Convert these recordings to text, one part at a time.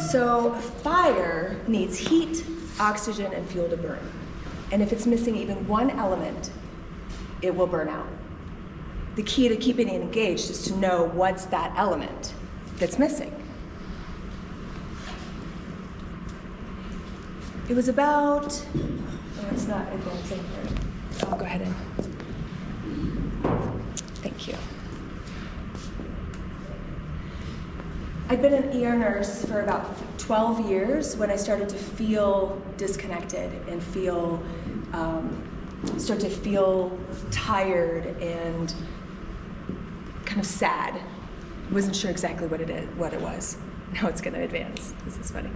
So fire needs heat, oxygen, and fuel to burn. And if it's missing even one element, it will burn out. The key to keeping it engaged is to know what's that element that's missing. It was about, oh, it's not advancing here. I'll go ahead and, thank you. I'd been an ER nurse for about 12 years when I started to feel disconnected and start to feel tired and kind of sad. Wasn't sure exactly what it was. Now it's gonna advance. This is funny.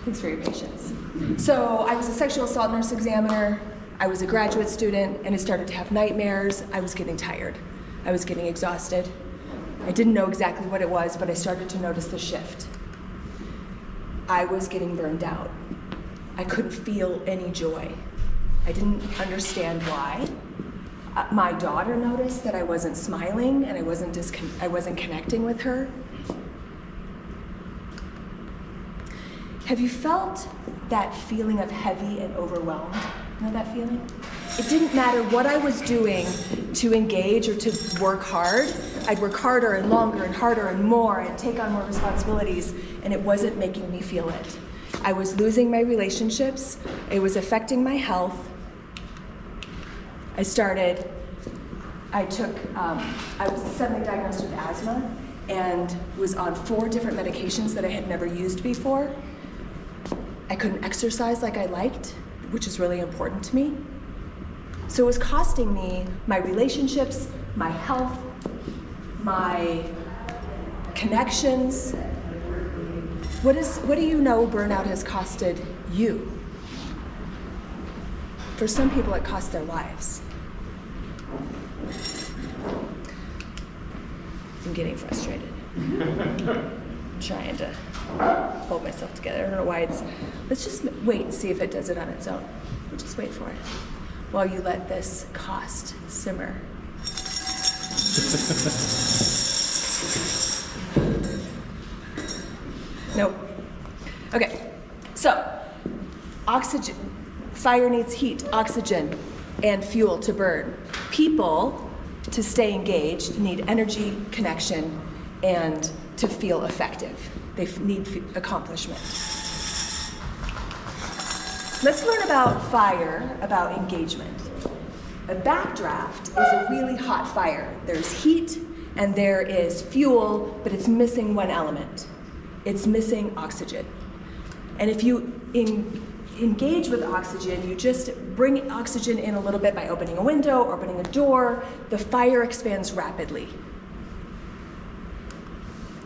Thanks for your patience. So I was a sexual assault nurse examiner. I was a graduate student, and I started to have nightmares. I was getting tired. I was getting exhausted. I didn't know exactly what it was, but I started to notice the shift. I was getting burned out. I couldn't feel any joy. I didn't understand why. My daughter noticed that I wasn't smiling and I wasn't connecting with her. Have you felt that feeling of heavy and overwhelmed? You know that feeling? It didn't matter what I was doing to engage or to work hard. I'd work harder and longer and harder and more and take on more responsibilities, and it wasn't making me feel it. I was losing my relationships. It was affecting my health. I was suddenly diagnosed with asthma and was on 4 different medications that I had never used before. I couldn't exercise like I liked, which is really important to me. So it was costing me my relationships, my health, my connections. What do you know burnout has costed you? For some people, it cost their lives. I'm getting frustrated. I'm trying to hold myself together. I don't know why let's just wait and see if it does it on its own. We'll just wait for it while you let this cost simmer. Nope. Okay, so oxygen. Fire needs heat, oxygen, and fuel to burn. People, to stay engaged, need energy, connection, and to feel effective. They need accomplishment. Let's learn about fire, about engagement. A backdraft is a really hot fire. There's heat and there is fuel, but it's missing one element. It's missing oxygen. And if you engage with oxygen, you just bring oxygen in a little bit by opening a window, opening a door, the fire expands rapidly.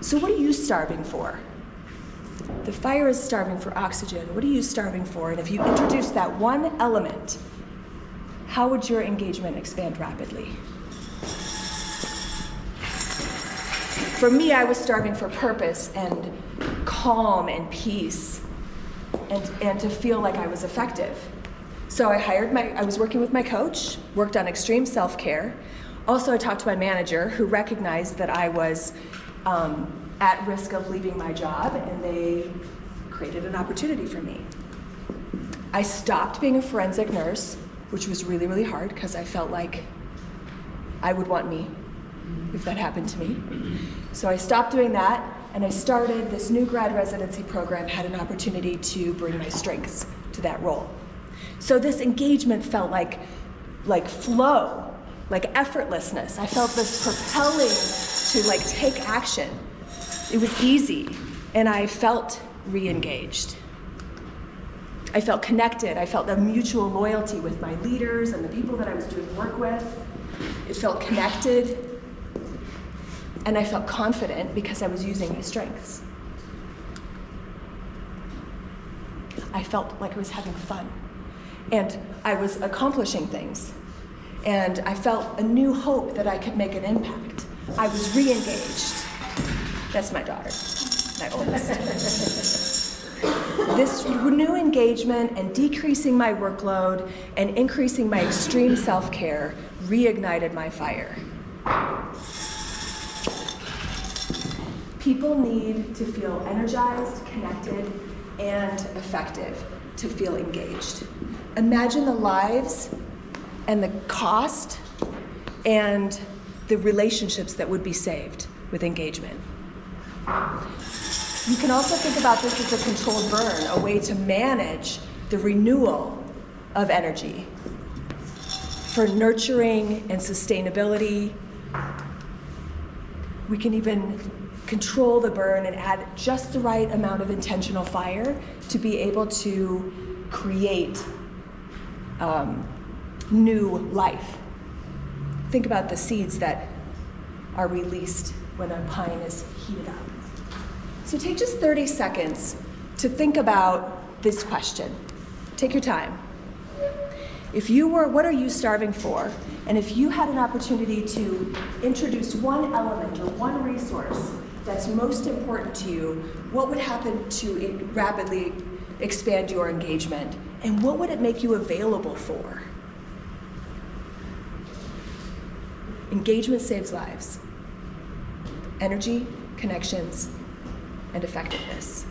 So what are you starving for? The fire is starving for oxygen. What are you starving for? And if you introduce that one element, how would your engagement expand rapidly? For me, I was starving for purpose and calm and peace and to feel like I was effective. So I was working with my coach, worked on extreme self-care. Also, I talked to my manager who recognized that I was at risk of leaving my job, and they created an opportunity for me. I stopped being a forensic nurse, which was really, really hard because I felt like I would want me if that happened to me. So I stopped doing that, and I started this new grad residency program, had an opportunity to bring my strengths to that role. So this engagement felt like flow, like effortlessness. I felt this propelling to take action. It was easy, and I felt re-engaged. I felt connected. I felt a mutual loyalty with my leaders and the people that I was doing work with. It felt connected, and I felt confident because I was using my strengths. I felt like I was having fun, and I was accomplishing things, and I felt a new hope that I could make an impact. I was re-engaged. That's my daughter, my oldest. This new engagement and decreasing my workload and increasing my extreme self-care reignited my fire. People need to feel energized, connected, and effective to feel engaged. Imagine the lives and the cost and the relationships that would be saved with engagement. You can also think about this as a controlled burn, a way to manage the renewal of energy for nurturing and sustainability. We can even control the burn and add just the right amount of intentional fire to be able to create new life. Think about the seeds that are released when a pine is heated up. So take just 30 seconds to think about this question. Take your time. If you were, what are you starving for? And if you had an opportunity to introduce one element or one resource that's most important to you, what would happen to rapidly expand your engagement? And what would it make you available for? Engagement saves lives. Energy, connections, and effectiveness.